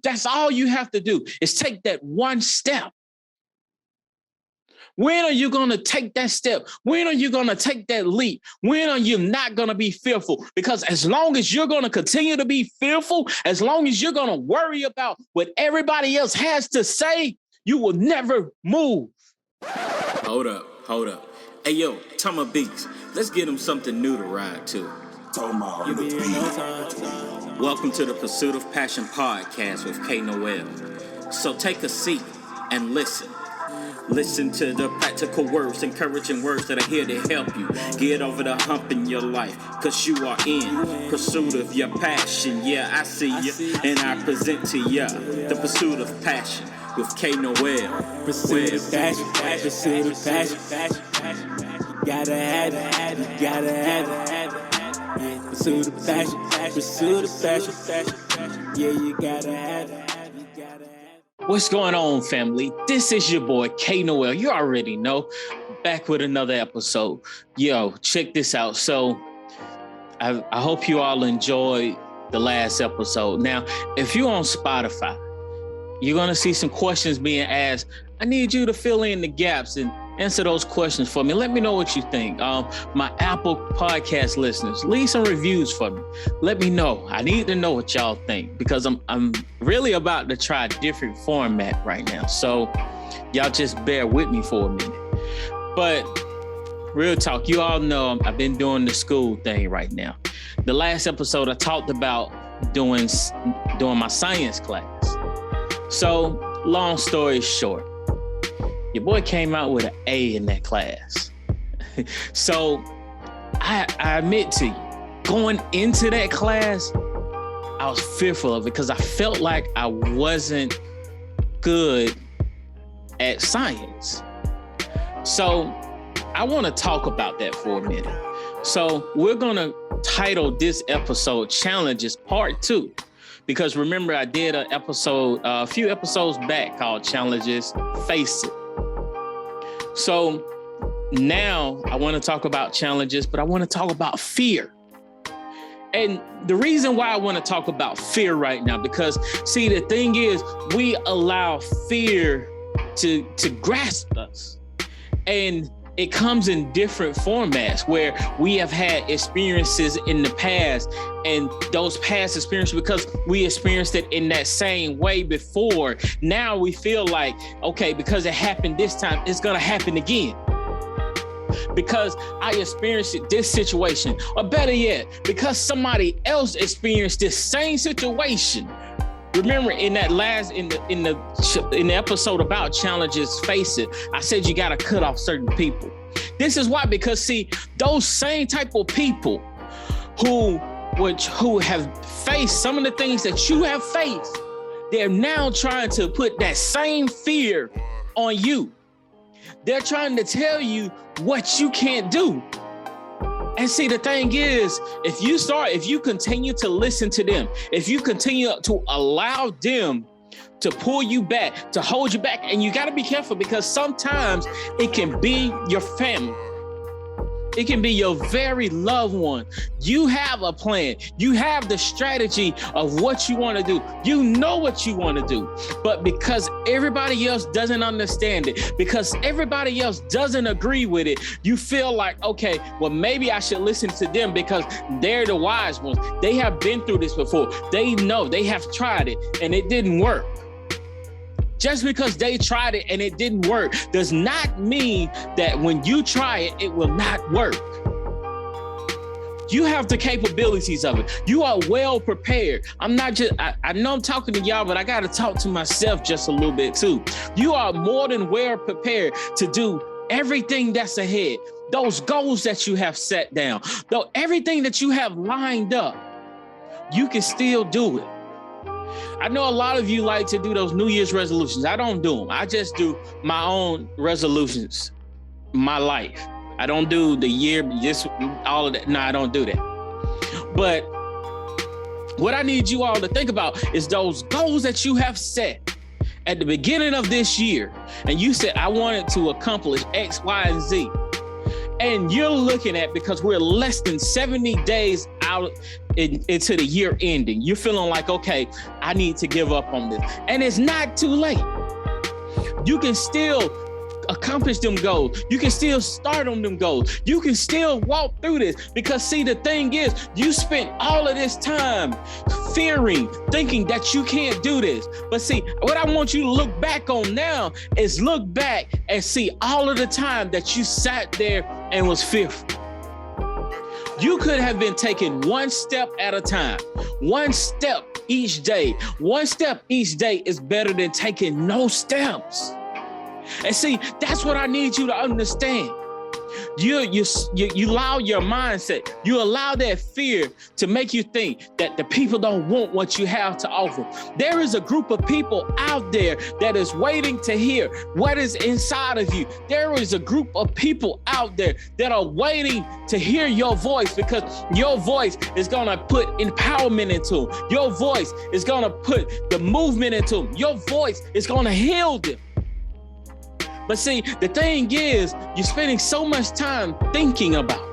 That's all you have to do is take that one step. When are you going to take that step? When are you going to take that leap? When are you not going to be fearful? Because as long as you're going to continue to be fearful, as long as you're going to worry about what everybody else has to say, you will never move. Hold up. Hey, yo, Tama Beats, let's get him something new to ride to. Welcome to the Pursuit of Passion podcast with K. Noel. So take a seat and listen. Listen to the practical words, encouraging words that are here to help you get over the hump in your life, cause you are in pursuit of your passion. Yeah, I see you, and I present to ya the Pursuit of Passion with K. Noel. Pursuit of passion, pursuit of passion. You gotta have it, you gotta have it. Yeah, pursuit of passion, pursuit of passion. Yeah, you gotta have it. What's going on, family? This is your boy, K. Noel. You already know. Back with another episode. Yo, check this out. So, I hope you all enjoyed the last episode. Now, if you're on Spotify, you're going to see some questions being asked. I need you to fill in the gaps and answer those questions for me. Let me know what you think. My Apple podcast listeners, leave some reviews for me. Let me know. I need to know what y'all think because I'm really about to try a different format right now. So y'all just bear with me for a minute. But real talk, you all know I've been doing the school thing right now. The last episode I talked about doing my science class. So long story short, your boy came out with an A in that class. So I admit to you, going into that class, I was fearful of it because I felt like I wasn't good at science. So I want to talk about that for a minute. So we're going to title this episode Challenges Part 2. Because remember, I did an episode a few episodes back called Challenges Face It. So now I want to talk about challenges, but I want to talk about fear. And the reason why I want to talk about fear right now, because see, the thing is, we allow fear to grasp us. And it comes in different formats where we have had experiences in the past, and those past experiences, because we experienced it in that same way before, now we feel like, okay, because it happened this time, it's gonna happen again. Because I experienced this situation, or better yet, because somebody else experienced this same situation. Remember in that in the episode about challenges, face it, I said you got to cut off certain people. This is why, because see, those same type of people who have faced some of the things that you have faced, they're now trying to put that same fear on you. They're trying to tell you what you can't do. And see, the thing is, if you continue to listen to them, if you continue to allow them to pull you back, to hold you back, and you got to be careful because sometimes it can be your family. It can be your very loved one. You have a plan. You have the strategy of what you want to do. You know what you want to do. But because everybody else doesn't understand it, because everybody else doesn't agree with it, you feel like, okay, well, maybe I should listen to them because they're the wise ones. They have been through this before. They know, they have tried it and it didn't work. Just because they tried it and it didn't work does not mean that when you try it, it will not work. You have the capabilities of it. You are well prepared. I know I'm talking to y'all, but I got to talk to myself just a little bit too. You are more than well prepared to do everything that's ahead. Those goals that you have set down, though everything that you have lined up, you can still do it. I know a lot of you like to do those New Year's resolutions. I don't do them. I just do my own resolutions, my life. I don't do the year, just all of that. No, I don't do that. But what I need you all to think about is those goals that you have set at the beginning of this year. And you said, I wanted to accomplish X, Y, and Z. And you're looking at, because we're less than 70 days out into the year ending, you're feeling like, okay, I need to give up on this. And it's not too late. You can still accomplish them goals. You can still start on them goals. You can still walk through this, because see, the thing is, you spent all of this time fearing, thinking that you can't do this. But see, what I want you to look back on now is look back and see all of the time that you sat there and was fearful. You could have been taking one step at a time, one step each day. One step each day is better than taking no steps. And see, that's what I need you to understand. You allow your mindset, you allow that fear to make you think that the people don't want what you have to offer. There is a group of people out there that is waiting to hear what is inside of you. There is a group of people out there that are waiting to hear your voice, because your voice is going to put empowerment into them. Your voice is going to put the movement into them. Your voice is going to heal them. But see, the thing is, you're spending so much time thinking about.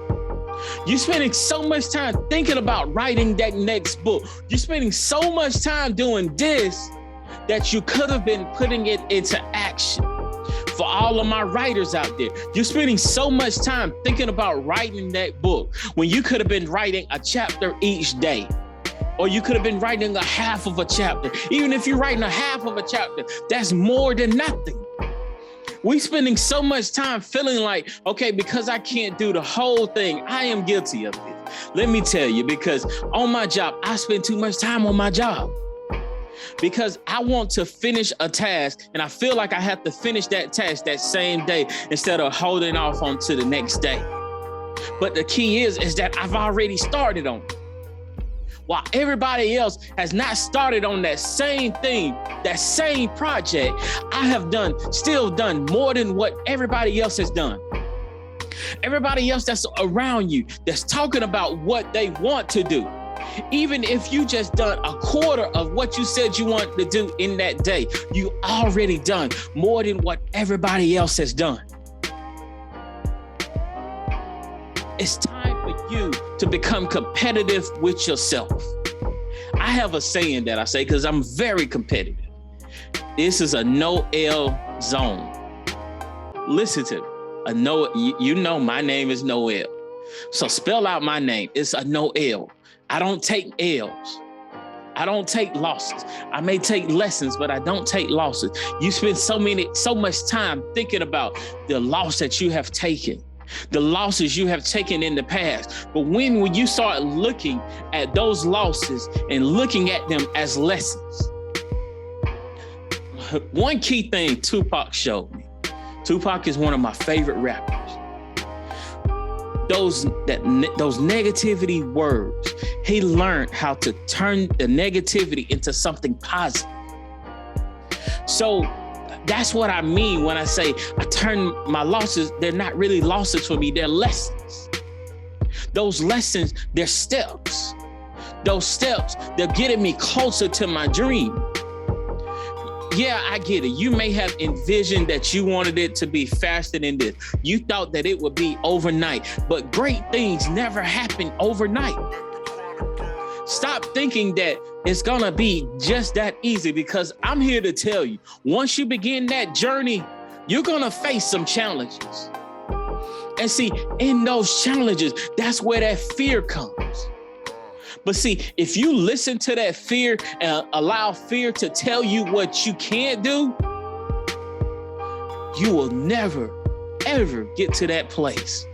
You're spending so much time thinking about writing that next book. You're spending so much time doing this that you could have been putting it into action. For all of my writers out there, you're spending so much time thinking about writing that book when you could have been writing a chapter each day. Or you could have been writing a half of a chapter. Even if you're writing a half of a chapter, that's more than nothing. We spending so much time feeling like, okay, because I can't do the whole thing, I am guilty of this. Let me tell you, because on my job, I spend too much time on my job. Because I want to finish a task, and I feel like I have to finish that task that same day instead of holding off on to the next day. But the key is that I've already started on it. While everybody else has not started on that same thing, that same project, I have still done more than what everybody else has done. Everybody else that's around you, that's talking about what they want to do. Even if you just done a quarter of what you said you want to do in that day, you already done more than what everybody else has done. It's time for you to become competitive with yourself. I have a saying that I say because I'm very competitive. This is a Noel zone. Listen to me. You know my name is Noel. So spell out my name. It's a Noel. I don't take L's. I don't take losses. I may take lessons, but I don't take losses. You spend so much time thinking about the loss that you have taken, the losses you have taken in the past. But when you start looking at those losses and looking at them as lessons, one key thing Tupac showed me. Tupac is one of my favorite rappers. Those negativity words, he learned how to turn the negativity into something positive. So that's what I mean when I say I turn my losses, they're not really losses for me, they're lessons. Those lessons, they're steps. Those steps, they're getting me closer to my dream. Yeah, I get it. You may have envisioned that you wanted it to be faster than this. You thought that it would be overnight, but great things never happen overnight. Stop thinking that it's gonna be just that easy, because I'm here to tell you, once you begin that journey, you're gonna face some challenges. And see, in those challenges, that's where that fear comes. But see, if you listen to that fear and allow fear to tell you what you can't do, you will never, ever get to that place.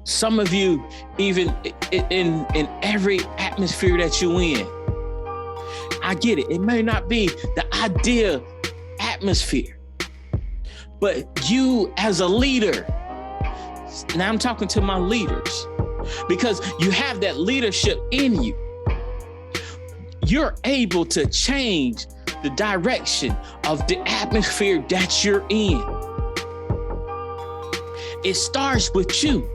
Some of you, even in every atmosphere that you're in, I get it. It may not be the ideal atmosphere, but you as a leader, now I'm talking to my leaders, because you have that leadership in you. You're able to change the direction of the atmosphere that you're in. It starts with you.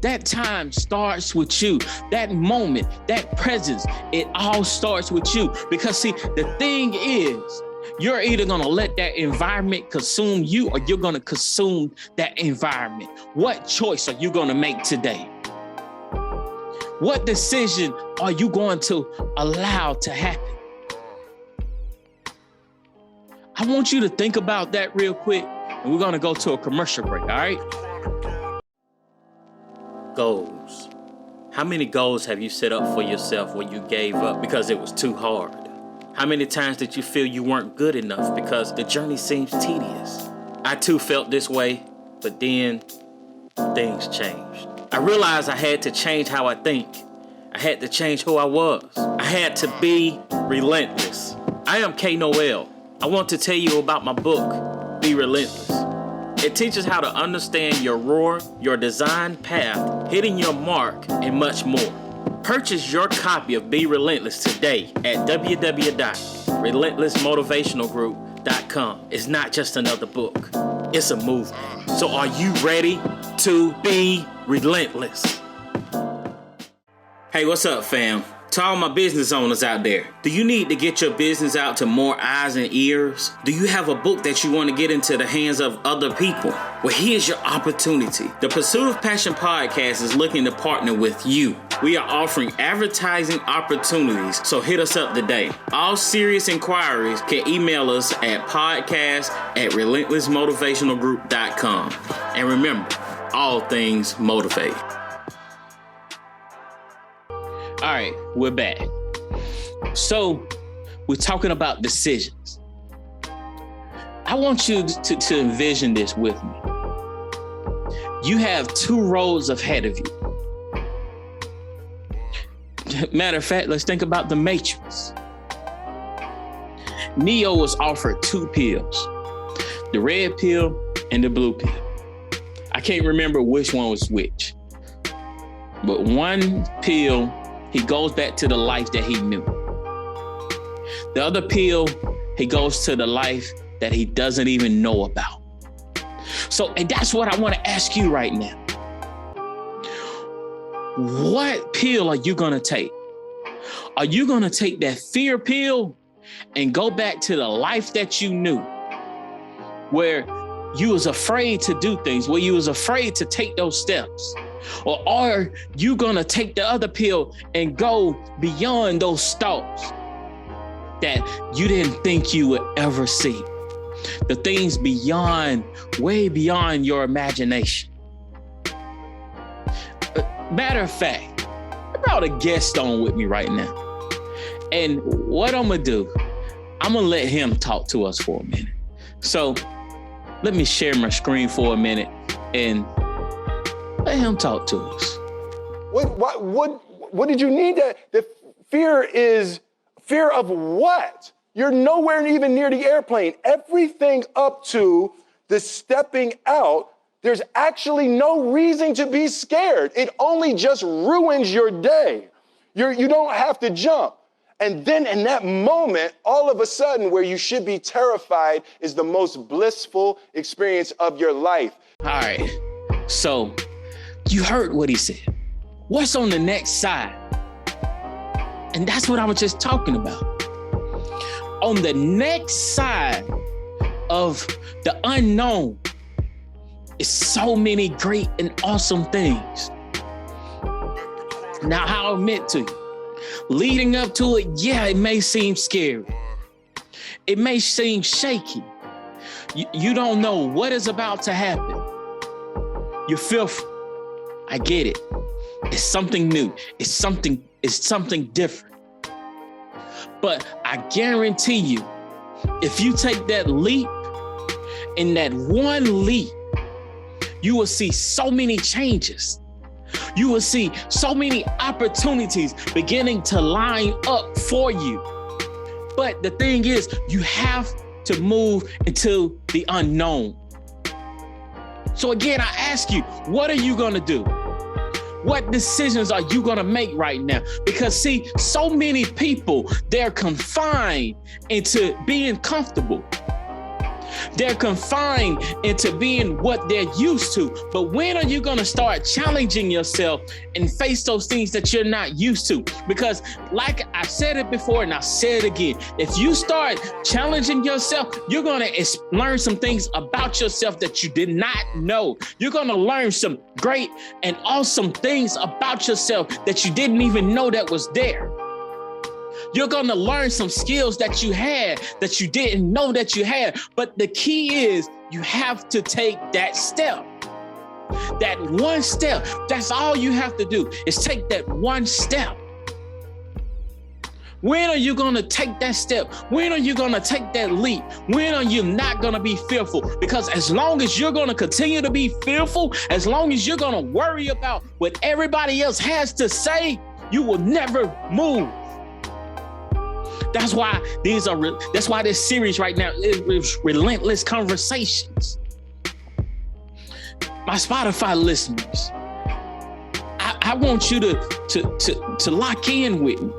That time starts with you. That moment, that presence, it all starts with you. Because see, the thing is, You're either going to let that environment consume you or you're going to consume that environment. What choice are you going to make today? What decision are you going to allow to happen? I want you to think about that real quick, and we're going to go to a commercial break, all right? Goals. How many goals have you set up for yourself when you gave up because it was too hard? How many times did you feel you weren't good enough because the journey seems tedious? I too felt this way, but then things changed. I realized I had to change how I think. I had to change who I was. I had to be relentless. I am Noel. I want to tell you about my book, Be Relentless. It teaches how to understand your roar, your design path, hitting your mark, and much more. Purchase your copy of Be Relentless today at www.relentlessmotivationalgroup.com. It's not just another book. It's a movement. So are you ready to be relentless? Hey, what's up, fam? To all my business owners out there, do you need to get your business out to more eyes and ears? Do you have a book that you want to get into the hands of other people? Well, here's your opportunity. The Pursuit of Passion podcast is looking to partner with you. We are offering advertising opportunities, so hit us up today. All serious inquiries can email us at podcast@relentlessmotivationalgroup.com. And remember, all things motivate. All right, we're back. So we're talking about decisions. I want you to envision this with me. You have two roads ahead of you. Matter of fact, let's think about the Matrix. Neo was offered two pills, the red pill and the blue pill. I can't remember which one was which, but one pill, he goes back to the life that he knew. The other pill, he goes to the life that he doesn't even know about. So, and that's what I want to ask you right now. What pill are you going to take? Are you going to take that fear pill and go back to the life that you knew, where you was afraid to do things, where you was afraid to take those steps? Or are you going to take the other pill and go beyond those thoughts that you didn't think you would ever see? The things beyond, way beyond your imagination. Matter of fact, I brought a guest on with me right now. And what I'm going to do, I'm going to let him talk to us for a minute. So let me share my screen for a minute and let him talk to us. What did you need that? The fear is fear of what? You're nowhere even near the airplane. Everything up to the stepping out, there's actually no reason to be scared. It only just ruins your day. You don't have to jump. And then in that moment, all of a sudden, where you should be terrified is the most blissful experience of your life. All right. So you heard what he said. What's on the next side? And that's what I was just talking about. On the next side of the unknown is so many great and awesome things. Now, I'll admit to you, leading up to it, yeah, it may seem scary. It may seem shaky. You don't know what is about to happen. You're fearful. I get it. It's something new. It's something different. But I guarantee you, if you take that leap, in that one leap, you will see so many changes. You will see so many opportunities beginning to line up for you. But the thing is, you have to move into the unknown. So again, I ask you, what are you going to do? What decisions are you going to make right now? Because see, so many people, they're confined into being comfortable. They're confined into being what they're used to. But when are you going to start challenging yourself and face those things that you're not used to? Because like I said it before and I'll say it again, if you start challenging yourself, you're going to learn some things about yourself that you did not know. You're going to learn some great and awesome things about yourself that you didn't even know that was there. You're going to learn some skills that you had that you didn't know that you had. But the key is you have to take that step. That one step. That's all you have to do is take that one step. When are you going to take that step? When are you going to take that leap? When are you not going to be fearful? Because as long as you're going to continue to be fearful, as long as you're going to worry about what everybody else has to say, you will never move. That's why this series right now is Relentless Conversations. My Spotify listeners, I want you to lock in with me.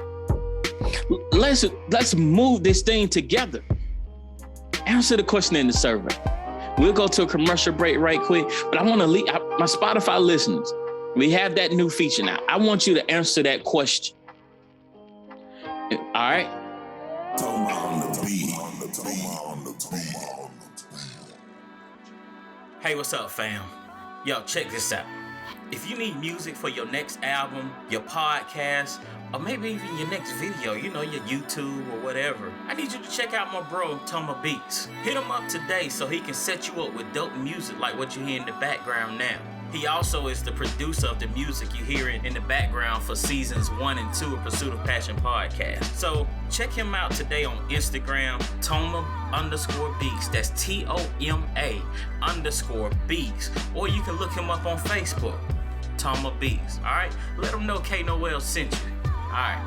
Let's move this thing together. Answer the question in the survey. We'll go to a commercial break right quick, but I want to leave my Spotify listeners. We have that new feature now. I want you to answer that question. All right. Hey, what's up, fam? Yo, check this out. If you need music for your next album, your podcast, or maybe even your next video, your YouTube or whatever, I need you to check out my bro, Toma Beats. Hit him up today so he can set you up with dope music like what you hear in the background now. He also is the producer of the music you hear in the background for seasons 1 and 2 of Pursuit of Passion podcast. So check him out today on Instagram, Toma_Beats. That's TOMA_Beats. Or you can look him up on Facebook, Toma Beats. All right, let him know K Noel sent you. All right.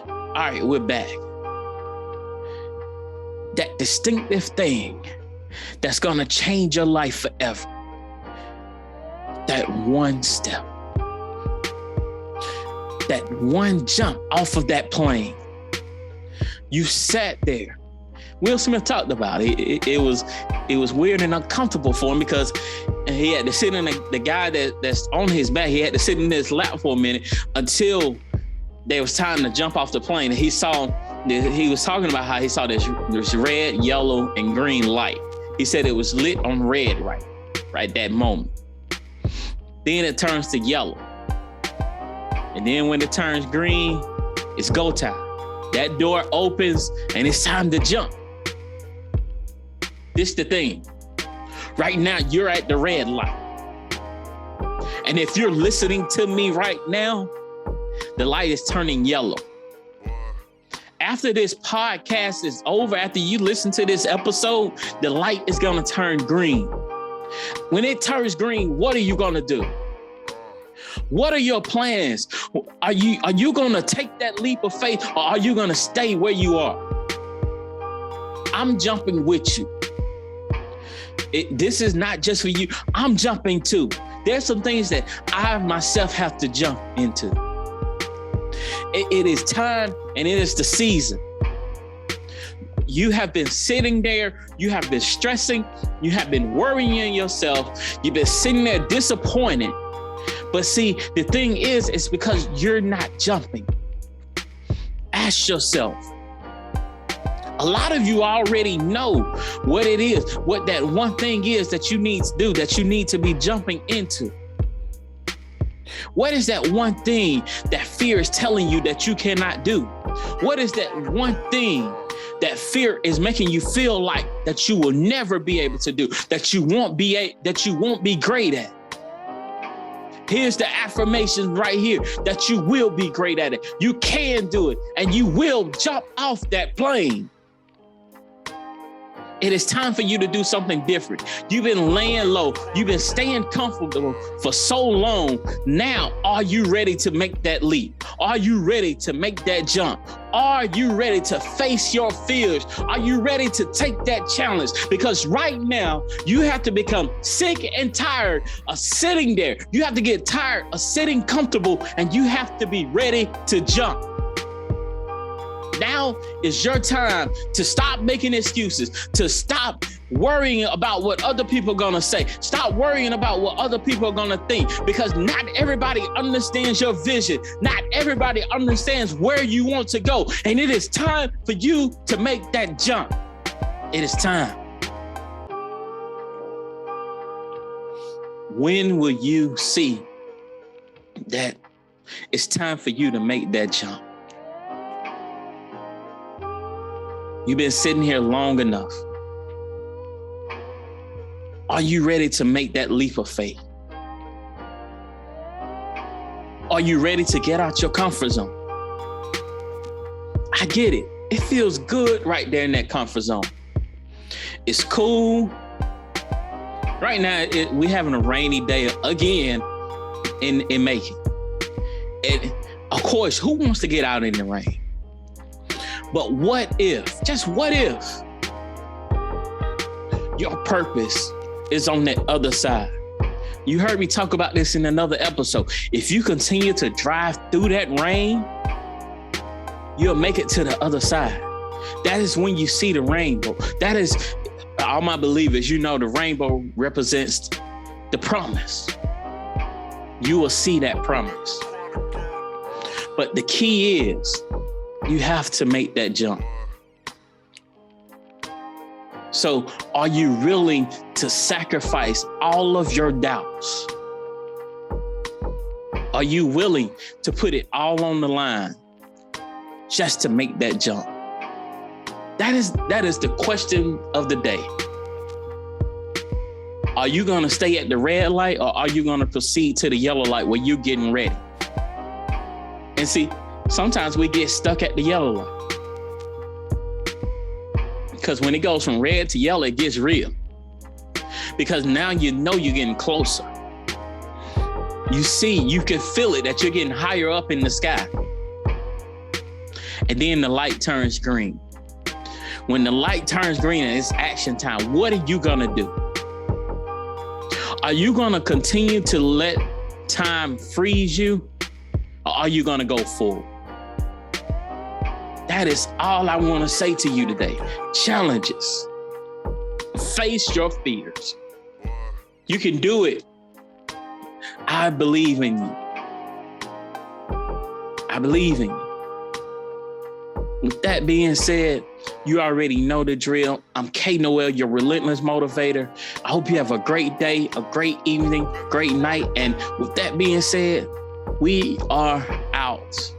All right, we're back. That distinctive thing that's going to change your life forever. That one step. That one jump off of that plane. You sat there. Will Smith talked about it. It was weird and uncomfortable for him because he had to sit in the guy that's on his back. He had to sit in his lap for a minute until there was time to jump off the plane. And he was talking about how he saw this red, yellow, and green light. He said it was lit on red right that moment. Then it turns to yellow. And then when it turns green, it's go time. That door opens and it's time to jump. This the thing. Right now, you're at the red light. And if you're listening to me right now, the light is turning yellow. After this podcast is over, after you listen to this episode, the light is going to turn green. When it turns green, what are you going to do? What are your plans? Are you going to take that leap of faith, or are you going to stay where you are? I'm jumping with you. This is not just for you. I'm jumping too. There's some things that I myself have to jump into. It is time and it is the season. You have been sitting there. You have been stressing. You have been worrying yourself. You've been sitting there disappointed. But see, the thing is, it's because you're not jumping. Ask yourself. A lot of you already know what it is, what that one thing is that you need to do, that you need to be jumping into. What is that one thing that fear is telling you that you cannot do? What is that one thing that fear is making you feel like that you will never be able to do, that you won't be great at? Here's the affirmation right here that you will be great at it. You can do it, and you will jump off that plane. It is time for you to do something different. You've been laying low. You've been staying comfortable for so long. Now, are you ready to make that leap? Are you ready to make that jump? Are you ready to face your fears? Are you ready to take that challenge? Because right now, you have to become sick and tired of sitting there. You have to get tired of sitting comfortable, and you have to be ready to jump. Now is your time to stop making excuses, to stop worrying about what other people are going to say. Stop worrying about what other people are going to think, because not everybody understands your vision. Not everybody understands where you want to go. And it is time for you to make that jump. It is time. When will you see that it's time for you to make that jump? You've been sitting here long enough. Are you ready to make that leap of faith? Are you ready to get out your comfort zone? I get it. It feels good right there in that comfort zone. It's cool. Right now, we're having a rainy day again in Macon. And of course, who wants to get out in the rain? But what if, just what if, your purpose is on that other side? You heard me talk about this in another episode. If you continue to drive through that rain, you'll make it to the other side. That is when you see the rainbow. That is, all my believers, you know the rainbow represents the promise. You will see that promise. But the key is, you have to make that jump. So are you willing to sacrifice all of your doubts? Are you willing to put it all on the line just to make that jump? That is the question of the day. Are you going to stay at the red light, or are you going to proceed to the yellow light where you're getting ready? And see, sometimes we get stuck at the yellow light. Because when it goes from red to yellow, it gets real. Because now you know you're getting closer. You see, you can feel it, that you're getting higher up in the sky. And then the light turns green. When the light turns green and it's action time, what are you gonna do? Are you gonna continue to let time freeze you? Or are you gonna go forward? That is all I want to say to you today. Challenges. Face your fears. You can do it. I believe in you. I believe in you. With that being said, you already know the drill. I'm K Noel, your relentless motivator. I hope you have a great day, a great evening, great night. And with that being said, we are out.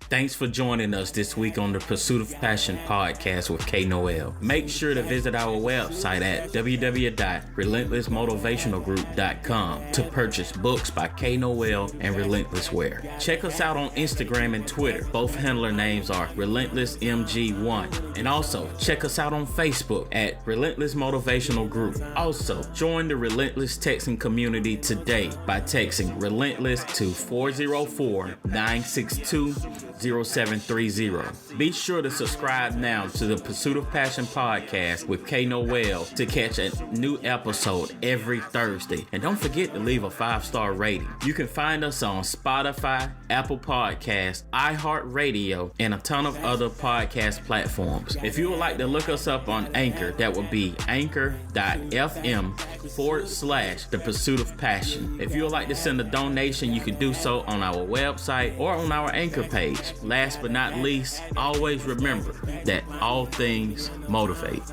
Thanks for joining us this week on the Pursuit of Passion podcast with K Noel. Make sure to visit our website at www.relentlessmotivationalgroup.com to purchase books by K Noel and Relentless Wear. Check us out on Instagram and Twitter. Both handler names are RelentlessMG1. And also check us out on Facebook at Relentless Motivational Group. Also, join the Relentless Texting Community today by texting Relentless to 404-962-0730. Be sure to subscribe now to the Pursuit of Passion podcast with K Noel to catch a new episode every Thursday. And don't forget to leave a 5-star rating. You can find us on Spotify, Apple Podcasts, iHeartRadio, and a ton of other podcast platforms. If you would like to look us up on Anchor, that would be anchor.fm/The Pursuit of Passion. If you would like to send a donation, you can do so on our website or on our Anchor page. Last but not least, always remember that all things motivate.